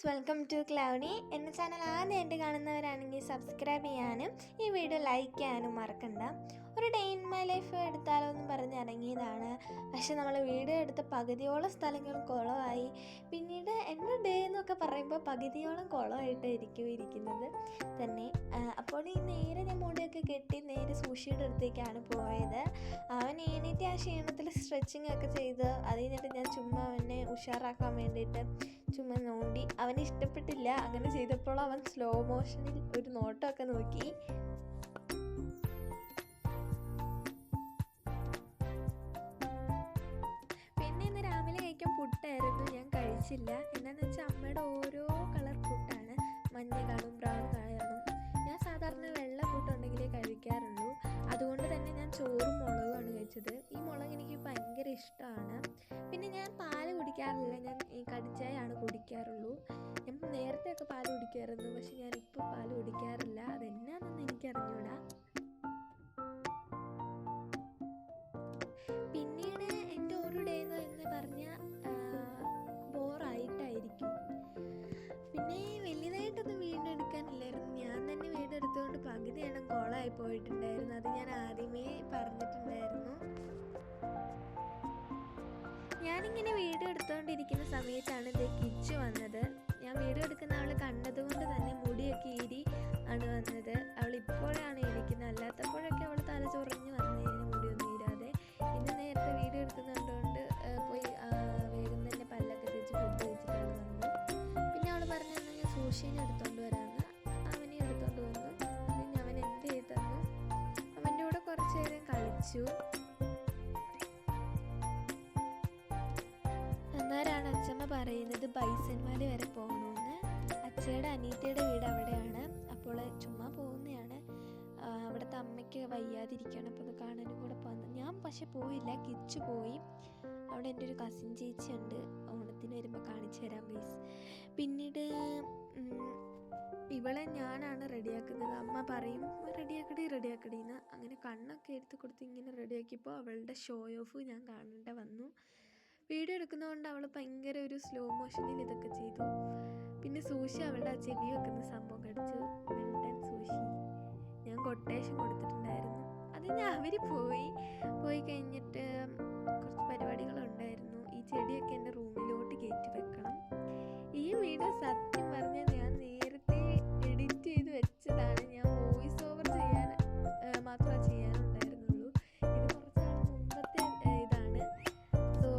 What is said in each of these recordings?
Welcome to Cloudy. എൻ്റെ channel ആദ്യമായിട്ട് കാണുന്നവരാണെങ്കിൽ സബ്സ്ക്രൈബ് ചെയ്യാനും ഈ വീഡിയോ ലൈക്ക് ചെയ്യാനും മറക്കണ്ട. ഒരു ഡേ ഇൻ മൈ ലൈഫ് എടുത്താലോ എന്ന് പറഞ്ഞിറങ്ങിയതാണ്. പക്ഷെ നമ്മൾ വീഡിയോ എടുത്ത പകുതിയോളം സ്ഥലങ്ങൾ കുളമായി. പിന്നീട് എൻ്റെ ഡേ എന്നൊക്കെ പറയുമ്പോൾ പകുതിയോളം കുളമായിട്ടായിരിക്കും ഇരിക്കുന്നത് തന്നെ. അപ്പോൾ ഈ നേരെ ഞാൻ മുടിയൊക്കെ കെട്ടി നേരെ സൂഷിയുടെ അടുത്തേക്കാണ് പോയത്. അവൻ എണീറ്റ് ആ ക്ഷീണത്തിൽ സ്ട്രെച്ചിങ് ഒക്കെ ചെയ്ത് അത് കഴിഞ്ഞിട്ട് ഞാൻ ചുമ്മാ അവനെ ഉഷാറാക്കാൻ വേണ്ടിയിട്ട് ചുമ്മാ നോണ്ടി. അവന് ഇഷ്ടപ്പെട്ടില്ല. അങ്ങനെ ചെയ്തപ്പോൾ അവൻ സ്ലോ മോഷനിൽ ഒരു നോട്ടമൊക്കെ നോക്കി. പിന്നെ ഇന്ന് രാവിലെ കഴിക്കാൻ പുട്ടായിരുന്നു. ഞാൻ കഴിച്ചില്ല. എന്താണെന്ന് വെച്ചാൽ അമ്മയുടെ ഓരോ കളർ പുട്ടാണ്. മഞ്ഞ കാണും, ബ്രൗൺ കാണും. ഞാൻ സാധാരണ വെള്ള പുട്ടുണ്ടെങ്കിലേ കഴിക്കാറുള്ളൂ. അതുകൊണ്ട് തന്നെ ഞാൻ ചോറും മുളകുമാണ് കഴിച്ചത്. ഈ മുളക് എനിക്ക് ഭയങ്കര ഇഷ്ടമാണ്. പിന്നെ ഞാൻ പാല് കുടിക്കാറില്ല. ഞാൻ ഈ കടിച്ചായാണ് കുടിക്കാറുള്ളൂ. ഞാൻ നേരത്തെയൊക്കെ പാല് കുടിക്കാറുണ്ട്. പക്ഷെ ഞാനിപ്പോൾ പാല് കുടിക്കാറില്ല. അതെന്നാണെന്ന് എനിക്കറിഞ്ഞൂടാ. പിന്നീട് എൻ്റെ ഒരു ഡേ എന്ന് പറഞ്ഞാൽ ബോറായിട്ടായിരിക്കും. പിന്നെ വലിയതായിട്ടൊന്നും വീഡിയോ എടുക്കാനില്ലായിരുന്നു. ഞാൻ തന്നെ വീഡിയോ എടുത്തുകൊണ്ട് പകുതി എണ്ണം കോളായി പോയിട്ടുണ്ടായിരുന്നു. അത് ഞാൻ ആദ്യമേ പറഞ്ഞിട്ടുണ്ടായിരുന്നു. ഞാനിങ്ങനെ വീഡിയോ എടുത്തുകൊണ്ടിരിക്കുന്ന സമയത്താണ് ഇത് കിച്ചു വന്നത്. ഞാൻ വീഡിയോ എടുക്കുന്ന അവൾ കണ്ടതുകൊണ്ട് തന്നെ മുടിയൊക്കെ ഈരി ആണ് വന്നത്. അവൾ ഇപ്പോഴാണ് ഇരിക്കുന്നത്. അല്ലാത്തപ്പോഴൊക്കെ അവൾ തല ചൊറിഞ്ഞ് വന്നതിന് മുടിയൊന്നും ഈരാതെ. ഇന്ന് നേരത്തെ വീഡിയോ എടുക്കുന്നുണ്ടുകൊണ്ട് പോയി വേഗം തന്നെ പല്ലൊക്കെ തേച്ച് ഫുഡ് കഴിച്ചിട്ടാണ് വന്നത്. പിന്നെ അവൾ പറഞ്ഞു ഞാൻ സൂഷിനെ എടുത്തുകൊണ്ട് വരാമെന്ന്. അവനെ എടുത്തുകൊണ്ട് വന്നു. പിന്നെ അവൻ എന്ത് ചെയ്ത് തന്നു. അവൻ്റെ കൂടെ കുറച്ച് നേരം കളിച്ചു. അന്നേരമാണ് അച്ഛമ്മ പറയുന്നത് ബൈസൺവാലി വരെ പോകണമെന്ന്. അച്ഛയുടെ അനീറ്റയുടെ വീട് അവിടെയാണ്. അപ്പോൾ ചുമ്മാ പോകുന്നതാണ്. അവിടുത്തെ അമ്മയ്ക്ക് വയ്യാതിരിക്കുകയാണ്. അപ്പോൾ അത് കാണാനും കൂടെ പോകുന്നത്. ഞാൻ പക്ഷെ പോയില്ല. കിച്ചു പോയി. അവിടെ എൻ്റെ ഒരു കസിൻ ചേച്ചി ഉണ്ട്. ഓണത്തിന് വരുമ്പോൾ കാണിച്ചു തരാം പ്ലീസ്. പിന്നീട് ഇവളെ ഞാനാണ് റെഡിയാക്കുന്നത്. അമ്മ പറയും റെഡിയാക്കടി എന്ന്. അങ്ങനെ കണ്ണൊക്കെ എടുത്ത് കൊടുത്ത് ഇങ്ങനെ റെഡിയാക്കിയപ്പോൾ അവളുടെ ഷോ ഓഫ് ഞാൻ കാണേണ്ട വന്നു. വീഡിയോ എടുക്കുന്നതുകൊണ്ട് അവൾ ഭയങ്കര ഒരു സ്ലോ മോഷനിൽ ഇതൊക്കെ ചെയ്തു. പിന്നെ സൂഷി അവളുടെ ആ ചെവി വെക്കുന്ന സംഭവം കടിച്ചു. മിൽട്ടൺ സൂഷി ഞാൻ കൊട്ടേഷൻ കൊടുത്തിട്ടുണ്ടായിരുന്നു. അത് ഞാൻ അവർ പോയി കഴിഞ്ഞിട്ട് കുറച്ച് പരിപാടികളുണ്ടായിരുന്നു. ഈ ചെടിയൊക്കെ എൻ്റെ റൂമിലോട്ട് കയറ്റി വെക്കണം. ഈ വീഡിയോ സത്യം പറഞ്ഞാൽ ഞാൻ നേരത്തെ എഡിറ്റ് ചെയ്ത് വെച്ചതാണ്. ഞാൻ വോയിസ് ഓവർ ചെയ്യാൻ മാത്രമേ ചെയ്യാനുണ്ടായിരുന്നുള്ളൂ. ഇത് കുറച്ചാൾ മുമ്പത്തെ ഇതാണ്. സോ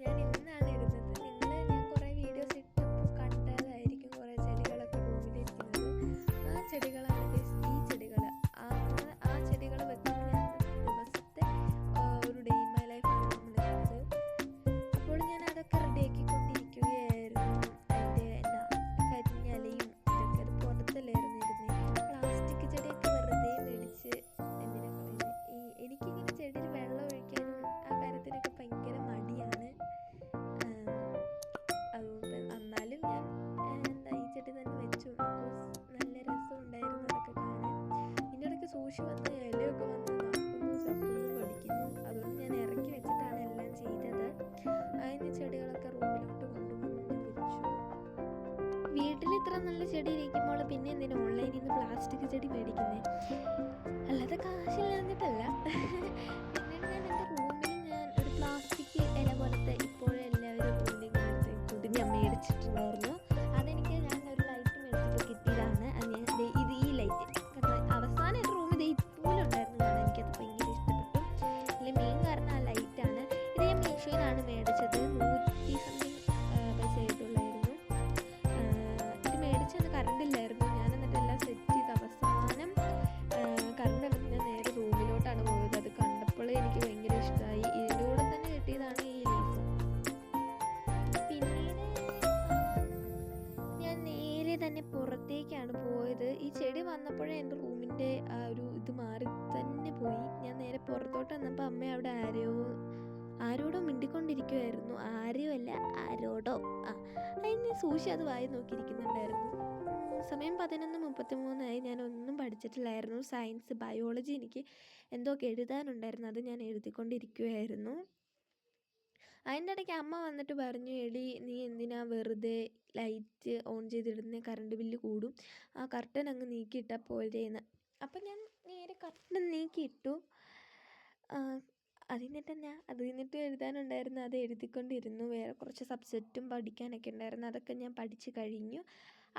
ഞാൻ ഇന്നാണ് ഇടുന്നത്. ഞാൻ കുറേ വീഡിയോസ് ഇട്ടപ്പോൾ കണ്ടതായിരിക്കും കുറേ ചെടികളൊക്കെ റൂമിലിരിക്കുന്നത്. ആ ചെടികളാണ് ഈ ചെടികൾ. ആ ചെടികൾ വെക്കുന്ന ദിവസത്തെ ഒരു ഡേ ഇൻ മൈ ലൈഫാണ് നമ്മളിടുന്നത്. അപ്പോൾ ഞാൻ അതൊക്കെ റെഡിയാക്കിക്കൊണ്ടിരിക്കുകയായിരുന്നു. അതിൻ്റെ കരിഞ്ഞലയും ഇതൊക്കെ അത് പുറത്തല്ലായിരുന്നു ഇരുന്നത്. പ്ലാസ്റ്റിക് ചെടിയൊക്കെ വെറുതെ മേടിച്ച് എന്തിനാ കളയുന്നത്. എനിക്കിങ്ങനെ ചെടിയിൽ വെള്ളം ഒഴിക്കാനും ആ കാര്യത്തിനൊക്കെ ഭയങ്കര മടിയാണ്. അതുകൊണ്ട് എന്നാലും ഞാൻ ഈ ചെടി തന്നെ വെച്ചു. നല്ല രസമുണ്ടായിരുന്നു അതൊക്കെ കാണാൻ. ഇതിൻ്റെ ഇടയ്ക്ക് സൂക്ഷി വന്ന് ഇലയൊക്കെ വന്ന് നടക്കുന്നു, ചപ്പുന്നു, കടിക്കുന്നു. അതുകൊണ്ട് ഞാൻ ഇറക്കി വെച്ചിട്ടാണ് എല്ലാം ചെയ്തത്. അതിന് ചെടികളൊക്കെ റൂമിലോട്ട് കൊണ്ടുവന്ന് വെച്ചു. വീട്ടിൽ ഇത്ര നല്ല ചെടി ഇരിക്കുമ്പോൾ പിന്നെ എന്തിനാ ഓൺലൈനിൽ നിന്ന് പ്ലാസ്റ്റിക് ചെടി മേടിക്കുന്നത്? അല്ലാതെ കാശില്ലാഞ്ഞിട്ടല്ല. പിന്നീട് ഞാൻ എൻ്റെ റൂമിൽ ഞാൻ ഒരു പ്ലാസ്റ്റിക് ഇല പോലത്തെ ഇപ്പോഴെല്ലാവരും റൂമിൽ ഞാൻ മേടിച്ചിട്ടുണ്ടായിരുന്നു. അതെനിക്ക് ഞാൻ ഒരു ലൈറ്റ് മേടിച്ചപ്പോൾ കിട്ടിയതാണ്. ഇത് ഈ ലൈറ്റ് അവസാനം എൻ്റെ റൂമിൽ ഇതുപോലെ ഉണ്ടായിരുന്നു. എനിക്കത് ഭയങ്കര ഇഷ്ടപ്പെട്ടു. അതിൽ മെയിൻ കാരണം ആ ലൈറ്റാണ്. ഇത് ഞാൻ മീഷോയിൽ നിന്നാണ് മേടിച്ചത്. 100 സംതിങ് പൈസ ആയിട്ടുള്ളായിരുന്നു. ഇത് മേടിച്ചത് കറണ്ടില്ലായിരുന്നു. ഞാൻ എന്നിട്ട് എല്ലാം സെറ്റ് ചെയ്ത് അവസാനം കറണ്ട് വന്നിട്ട് ഞാൻ നേരെ റൂമിലോട്ടാണ് പോയത്. അത് കണ്ടപ്പോൾ എനിക്ക് ഭയങ്കര ഇഷ്ടമായി. ഇതിൻ്റെ കൂടെ തന്നെ കിട്ടിയതാണ് ഈ ലീഫ്. പിന്നീട് ഞാൻ നേരെ തന്നെ പുറത്തേക്കാണ് പോയത്. ഈ ചെടി വന്നപ്പോഴേ എൻ്റെ റൂമിൻ്റെ ആ ഒരു ഇത് മാറി തന്നെ പോയി. ഞാൻ നേരെ പുറത്തോട്ട് വന്നപ്പോൾ അമ്മ അവിടെ ആരോടോ മിണ്ടിക്കൊണ്ടിരിക്കുമായിരുന്നു. ആരോടോ അതിന് സൂക്ഷി അത് വായി നോക്കിയിരിക്കുന്നുണ്ടായിരുന്നു. സമയം 11:33 ഞാൻ ഒന്നും പഠിച്ചിട്ടില്ലായിരുന്നു. സയൻസ്, ബയോളജി എനിക്ക് എന്തൊക്കെ എഴുതാനുണ്ടായിരുന്നു. അത് ഞാൻ എഴുതിക്കൊണ്ടിരിക്കുകയായിരുന്നു. അതിൻ്റെ ഇടയ്ക്ക് അമ്മ വന്നിട്ട് പറഞ്ഞു, എടി നീ എന്തിനാ വെറുതെ ലൈറ്റ് ഓൺ ചെയ്തിടുന്ന, കറണ്ട് ബില്ല് കൂടും, ആ കർട്ടൻ അങ്ങ് നീക്കിയിട്ടാൽ പോരേന്ന്. അപ്പം ഞാൻ നേരെ കർട്ടൻ നീക്കിയിട്ടു. അത് കഴിഞ്ഞിട്ട് എഴുതാനുണ്ടായിരുന്നു, അത് എഴുതിക്കൊണ്ടിരുന്നു. വേറെ കുറച്ച് സബ്ജക്റ്റും പഠിക്കാനൊക്കെ ഉണ്ടായിരുന്നു, അതൊക്കെ ഞാൻ പഠിച്ച് കഴിഞ്ഞു.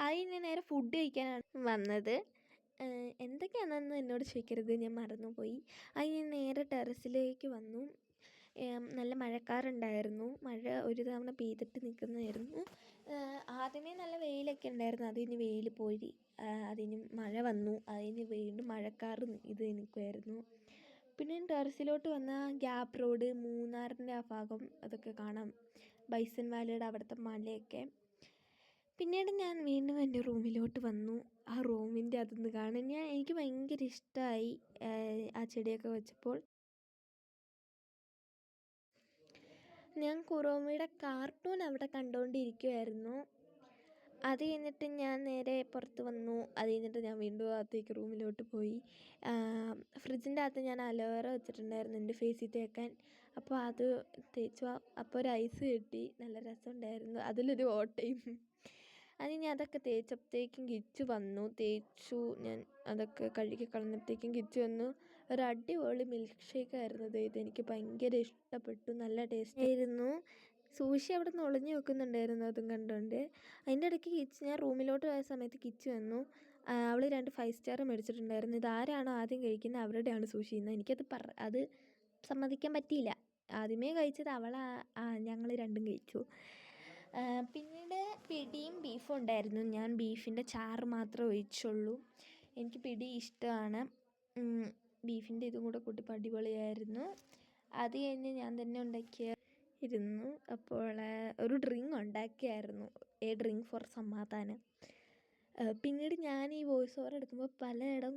അതിന് നേരെ ഫുഡ് കഴിക്കാനാണ് വന്നത്. എന്തൊക്കെയാണെന്ന് എന്നോട് ചോദിക്കരുത്, ഞാൻ മറന്നുപോയി. അതിന് നേരെ ടെറസിലേക്ക് വന്നു. നല്ല മഴക്കാറുണ്ടായിരുന്നു, മഴ ഒരു തവണ പെയ്തിട്ട് നിൽക്കുന്നതായിരുന്നു. ആദ്യമേ നല്ല വെയിലൊക്കെ ഉണ്ടായിരുന്നു, അതിന് വെയിൽ പോയി, അതിന് മഴ വന്നു, അതിന് വീണ്ടും മഴക്കാറ് ഇത് നിൽക്കുമായിരുന്നു. പിന്നെ ടെറസിലോട്ട് വന്ന ഗ്യാപ്പ് റോഡ്, മൂന്നാറിൻ്റെ ആ ഭാഗം അതൊക്കെ കാണാം, ബൈസൺ വാലിയുടെ അവിടുത്തെ മലയൊക്കെ. പിന്നീട് ഞാൻ വീണ്ടും എൻ്റെ റൂമിലോട്ട് വന്നു. ആ റൂമിൻ്റെ അതൊന്ന് കാണാൻ എനിക്ക് ഭയങ്കര ഇഷ്ടമായി. ആ ചെടിയൊക്കെ വെച്ചപ്പോൾ ഞാൻ കുറോമിയുടെ കാർട്ടൂൺ അവിടെ കണ്ടുകൊണ്ടിരിക്കുമായിരുന്നു. അത് കഴിഞ്ഞിട്ട് ഞാൻ നേരെ പുറത്ത് വന്നു. അത് കഴിഞ്ഞിട്ട് ഞാൻ വീണ്ടും അകത്തേക്ക് റൂമിലോട്ട് പോയി. ഫ്രിഡ്ജിൻ്റെ അകത്ത് ഞാൻ അലോവേറ വെച്ചിട്ടുണ്ടായിരുന്നു എൻ്റെ ഫേസിൽ തേക്കാൻ. അപ്പോൾ അത് തേച്ചു. അപ്പോൾ ഒരു ഐസ് കിട്ടി, നല്ല രസമുണ്ടായിരുന്നു, അതിലൊരു ഓട്ടയും. അത് ഞാൻ അതൊക്കെ തേച്ചപ്പോഴത്തേക്കും കിച്ചു വന്നു. തേച്ചു ഞാൻ അതൊക്കെ കഴുകി കളഞ്ഞപ്പോഴത്തേക്കും കിച്ചു വന്നു. ഒരു അടിപൊളി മിൽക്ക് ഷേക്കായിരുന്നു ഇത്. എനിക്ക് ഭയങ്കര ഇഷ്ടപ്പെട്ടു, നല്ല ടേസ്റ്റ് ആയിരുന്നു. സൂഷി അവിടെ നിന്ന് ഒളിഞ്ഞു വെക്കുന്നുണ്ടായിരുന്നു അതും കണ്ടുകൊണ്ട്. അതിൻ്റെ ഇടയ്ക്ക് ഞാൻ റൂമിലോട്ട് പോയ സമയത്ത് കിച്ചു വന്നു. അവൾ 2 5 സ്റ്റാർ മേടിച്ചിട്ടുണ്ടായിരുന്നു. ഇതാരാണോ ആദ്യം കഴിക്കുന്നത് അവരുടെയാണ് സൂഷി എന്ന്. എനിക്കത് അത് സമ്മതിക്കാൻ പറ്റിയില്ല. ആദ്യമേ കഴിച്ചത് ഞങ്ങൾ രണ്ടും കഴിച്ചു. പിന്നീട് പിടിയും ബീഫും ഉണ്ടായിരുന്നു. ഞാൻ ബീഫിൻ്റെ ചാറ് മാത്രമേ ഒഴിച്ചുള്ളൂ. എനിക്ക് പിടി ഇഷ്ടമാണ്. ബീഫിൻ്റെ ഇതും കൂടെ കൂട്ടിയപ്പോൾ അടിപൊളിയായിരുന്നു. അത് കഴിഞ്ഞ് ഞാൻ തന്നെ ഉണ്ടാക്കിയിരുന്നു. അപ്പോൾ ഒരു ഡ്രിങ്ക് ഉണ്ടാക്കിയായിരുന്നു, എ ഡ്രിങ്ക് ഫോർ സമാധാനം. പിന്നീട് ഞാൻ ഈ വോയിസ് ഓവർ എടുക്കുമ്പോൾ പലയിടവും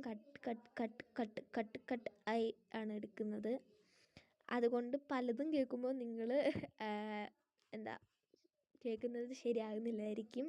കട്ട് ആയി ആണ് എടുക്കുന്നത്. അതുകൊണ്ട് പലതും കേൾക്കുമ്പോൾ നിങ്ങൾ കേൾക്കുന്നത് ശരിയാകുന്നില്ലായിരിക്കും.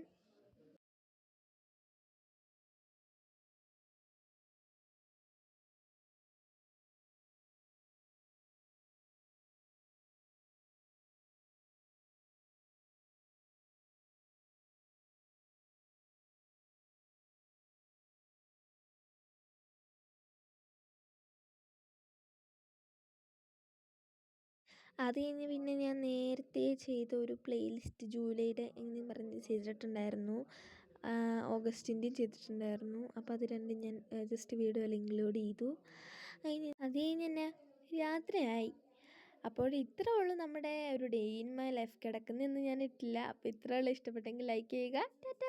അത് കഴിഞ്ഞ് പിന്നെ ഞാൻ നേരത്തെ ചെയ്ത ഒരു പ്ലേലിസ്റ്റ് ജൂലൈയുടെ എന്നും പറഞ്ഞ് ചെയ്തിട്ടുണ്ടായിരുന്നു, ഓഗസ്റ്റിൻ്റെയും ചെയ്തിട്ടുണ്ടായിരുന്നു. അപ്പോൾ അത് രണ്ടും ഞാൻ ജസ്റ്റ് വീഡിയോയിൽ ഇൻക്ലൂഡ് ചെയ്തു. അത് കഴിഞ്ഞ് തന്നെ രാത്രിയായി. അപ്പോൾ ഇത്രേ ഉള്ളൂ നമ്മുടെ ഒരു ഡേ ഇൻ മൈ ലൈഫ്. കിടക്കുന്നതൊന്നും ഞാൻ ഇട്ടില്ല. അപ്പോൾ ഇത്രേ ഉള്ളൂ. ഇഷ്ടപ്പെട്ടെങ്കിൽ ലൈക്ക് ചെയ്യുക. ടാറ്റ.